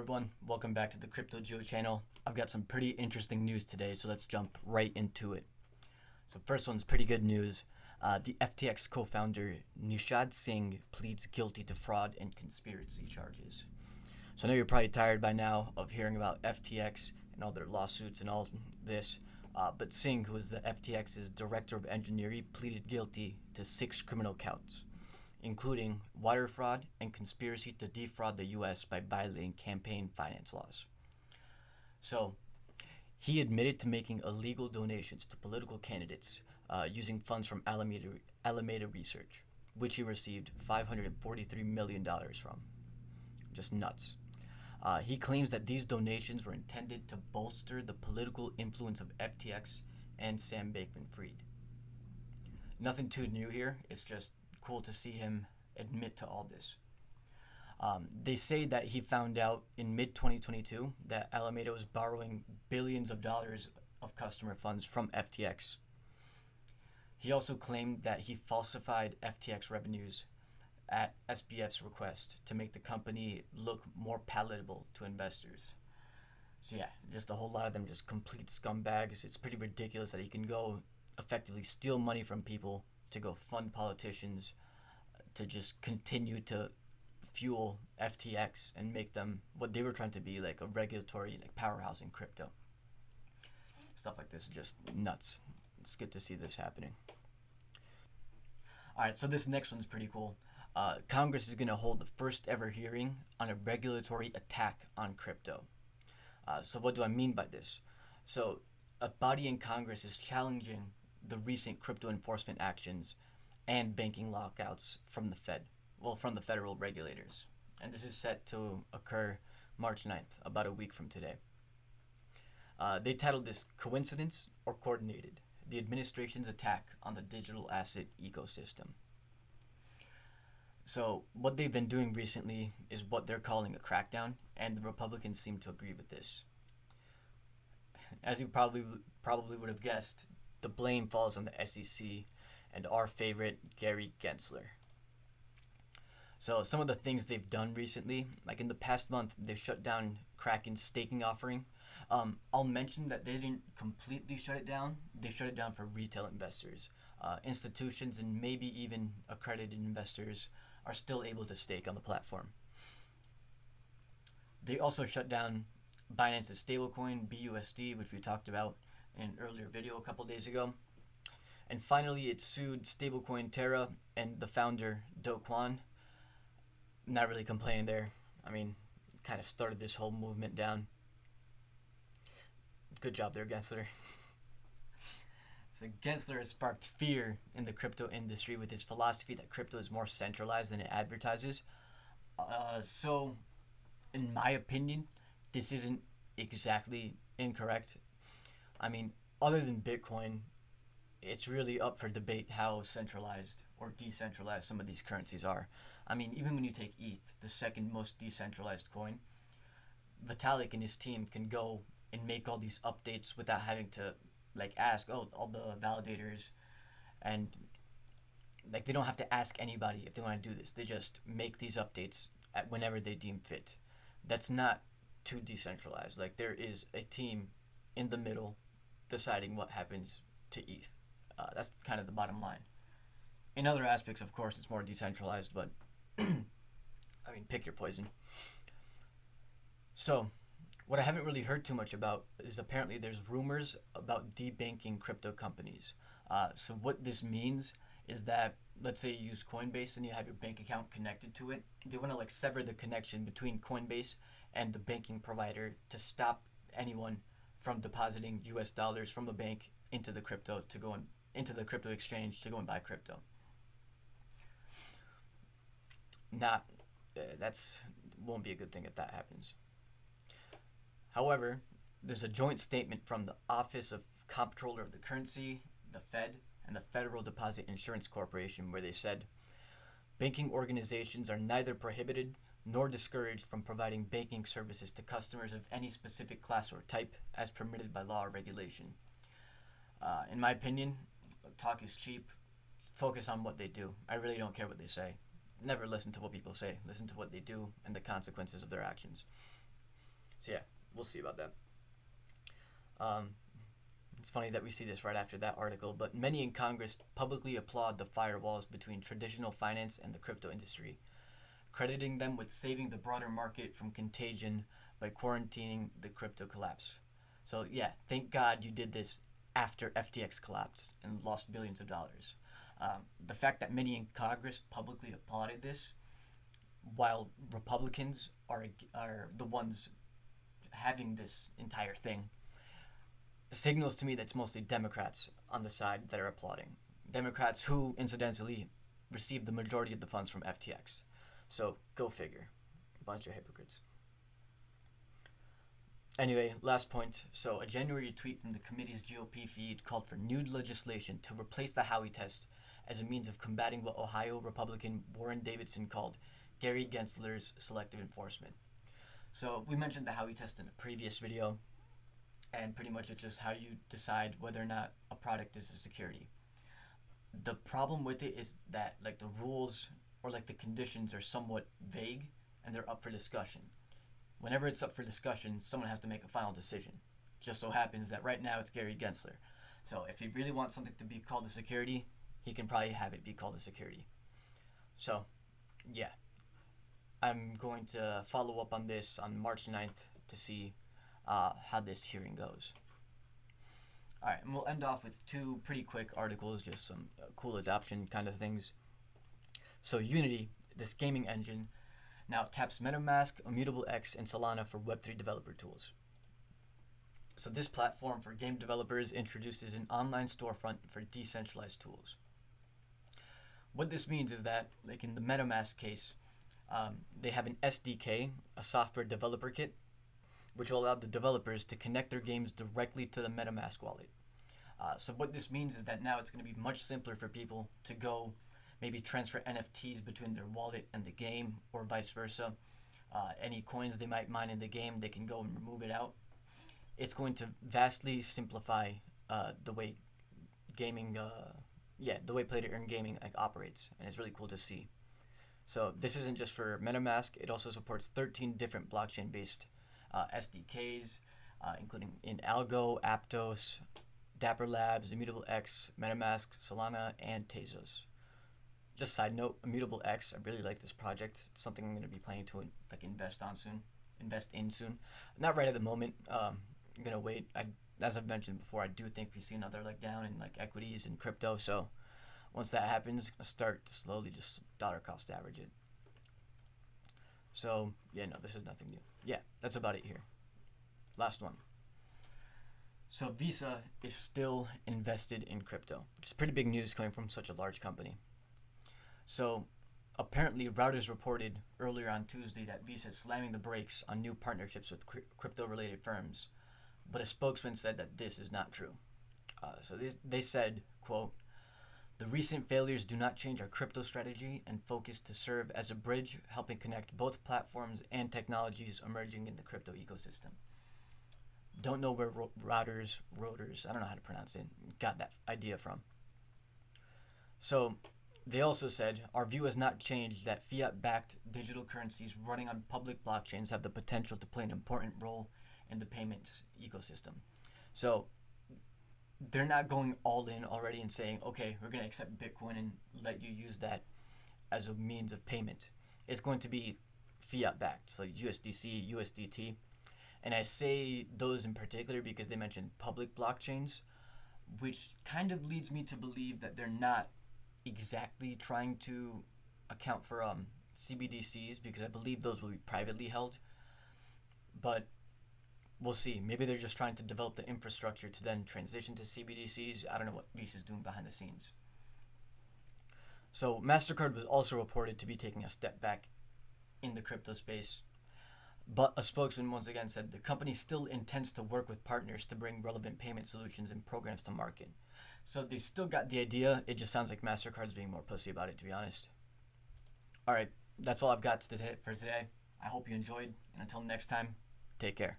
everyone, welcome back to the Crypto Geo channel. I've got some pretty interesting news today, so let's jump right into it. So first one's pretty good news. The FTX co-founder Nishad Singh pleads guilty to fraud and conspiracy charges. So I know you're probably tired by now of hearing about FTX and all their lawsuits and all this, but Singh, who is the FTX's director of engineering, pleaded guilty to 6 criminal counts, including wire fraud and conspiracy to defraud the U.S. by violating campaign finance laws. So, he admitted to making illegal donations to political candidates using funds from Alameda Research, which he received $543 million from. Just nuts. He claims that these donations were intended to bolster the political influence of FTX and Sam Bankman-Fried. Nothing too new here, it's just cool to see him admit to all this. They say that he found out in mid-2022 that Alameda was borrowing billions of dollars of customer funds from FTX. He also claimed that he falsified FTX revenues at SBF's request to make the company look more palatable to investors. So yeah, just a whole lot of them just complete scumbags. It's pretty ridiculous that he can go effectively steal money from people to go fund politicians to just continue to fuel FTX and make them what they were trying to be, like a regulatory powerhouse in crypto. Stuff like this is just nuts. It's good to see this happening. Alright, so this next one's pretty cool. Congress is going to hold the first ever hearing on a regulatory attack on crypto. So what do I mean by this? So a body in Congress is challenging the recent crypto enforcement actions and banking lockouts from the from the federal regulators. And this is set to occur March 9th, about a week from today. They titled this "Coincidence or Coordinated? The Administration's Attack on the Digital Asset Ecosystem." So what they've been doing recently is what they're calling a crackdown, and the Republicans seem to agree with this. As you probably would have guessed, the blame falls on the SEC and our favorite Gary Gensler. So some of the things they've done recently, like in the past month, they shut down Kraken's staking offering. I'll mention that they didn't completely shut it down. They shut it down for retail investors. Institutions and maybe even accredited investors are still able to stake on the platform. They also shut down Binance's stablecoin, BUSD, which we talked about in an earlier video a couple days ago. And finally, it sued stablecoin Terra and the founder, Do Kwon. Not really complaining there. I mean, kind of started this whole movement down. Good job there, Gensler. So Gensler has sparked fear in the crypto industry with his philosophy that crypto is more centralized than it advertises. So, in my opinion, this isn't exactly incorrect. I mean, other than Bitcoin, it's really up for debate how centralized or decentralized some of these currencies are. I mean, even when you take ETH, the second most decentralized coin, Vitalik and his team can go and make all these updates without having to ask all the validators, and they don't have to ask anybody if they want to do this. They just make these updates at whenever they deem fit. That's not too decentralized. There is a team in the middle deciding what happens to ETH. That's kind of the bottom line. In other aspects, of course, it's more decentralized, but I mean, pick your poison. So, what I haven't really heard too much about is apparently there's rumors about debanking crypto companies. So what this means is that, let's say you use Coinbase and you have your bank account connected to it. They want to sever the connection between Coinbase and the banking provider to stop anyone from depositing US dollars from a bank into the crypto into the crypto exchange to go and buy crypto. That's won't be a good thing if that happens. However, there's a joint statement from the Office of Comptroller of the Currency, the Fed, and the Federal Deposit Insurance Corporation, where they said, banking organizations are neither prohibited nor discouraged from providing banking services to customers of any specific class or type as permitted by law or regulation. In my opinion, talk is cheap. Focus on what they do. I really don't care what they say. Never listen to what people say. Listen to what they do and the consequences of their actions. So yeah, we'll see about that. Um, it's funny that we see this right after that article, but many in Congress publicly applaud the firewalls between traditional finance and the crypto industry, crediting them with saving the broader market from contagion by quarantining the crypto collapse. So yeah, thank God you did this after FTX collapsed and lost billions of dollars. The fact that many in Congress publicly applauded this, while Republicans are the ones having this entire thing, signals to me that it's mostly Democrats on the side that are applauding. Democrats who, incidentally, received the majority of the funds from FTX. So go figure. A bunch of hypocrites. Anyway, last point. So a January tweet from the committee's GOP feed called for new legislation to replace the Howey test as a means of combating what Ohio Republican Warren Davidson called Gary Gensler's selective enforcement. So we mentioned the Howey test in a previous video, and pretty much it's just how you decide whether or not a product is a security. The problem with it is that like the rules or like the conditions are somewhat vague and they're up for discussion. Whenever it's up for discussion, someone has to make a final decision. Just so happens that right now it's Gary Gensler. So if he really wants something to be called a security, he can probably have it be called a security. So, yeah. I'm going to follow up on this on March 9th to see how this hearing goes. Alright, and we'll end off with two pretty quick articles, just some cool adoption kind of things. So Unity, this gaming engine, now taps MetaMask, Immutable X, and Solana for Web3 developer tools. So this platform for game developers introduces an online storefront for decentralized tools. What this means is that, like in the MetaMask case, they have an SDK, a software developer kit, which will allow the developers to connect their games directly to the MetaMask wallet. So what this means is that now it's going to be much simpler for people to go maybe transfer NFTs between their wallet and the game, or vice versa. Any coins they might mine in the game, they can go and remove it out. It's going to vastly simplify the way gaming, the way play-to-earn gaming like operates, and it's really cool to see. So this isn't just for MetaMask; it also supports 13 different blockchain-based SDKs, including in Algo, Aptos, Dapper Labs, Immutable X, MetaMask, Solana, and Tezos. Just side note, Immutable X, I really like this project. It's something I'm going to be planning to invest in soon. Not right at the moment. I'm going to wait. As I've mentioned before, I do think we see another down in equities and crypto. So once that happens, I'll start to slowly just dollar cost average it. So yeah, no, this is nothing new. Yeah, that's about it here. Last one. So Visa is still invested in crypto, which is pretty big news coming from such a large company. So apparently Reuters reported earlier on Tuesday that Visa is slamming the brakes on new partnerships with crypto-related firms, but a spokesman said that this is not true. They said, quote, "The recent failures do not change our crypto strategy and focus to serve as a bridge, helping connect both platforms and technologies emerging in the crypto ecosystem." Don't know where Reuters, I don't know how to pronounce it, got that idea from. So they also said, "Our view has not changed that fiat-backed digital currencies running on public blockchains have the potential to play an important role in the payments ecosystem." So they're not going all in already and saying, okay, we're going to accept Bitcoin and let you use that as a means of payment. It's going to be fiat-backed, so USDC, USDT. And I say those in particular because they mentioned public blockchains, which kind of leads me to believe that they're not exactly trying to account for CBDCs, because I believe those will be privately held. But we'll see. Maybe they're just trying to develop the infrastructure to then transition to CBDCs. I don't know what Visa's doing behind the scenes. So MasterCard was also reported to be taking a step back in the crypto space. But a spokesman once again said the company still intends to work with partners to bring relevant payment solutions and programs to market. So they still got the idea. It just sounds like MasterCard's being more pussy about it, to be honest. All right, that's all I've got for today. I hope you enjoyed, and until next time, take care.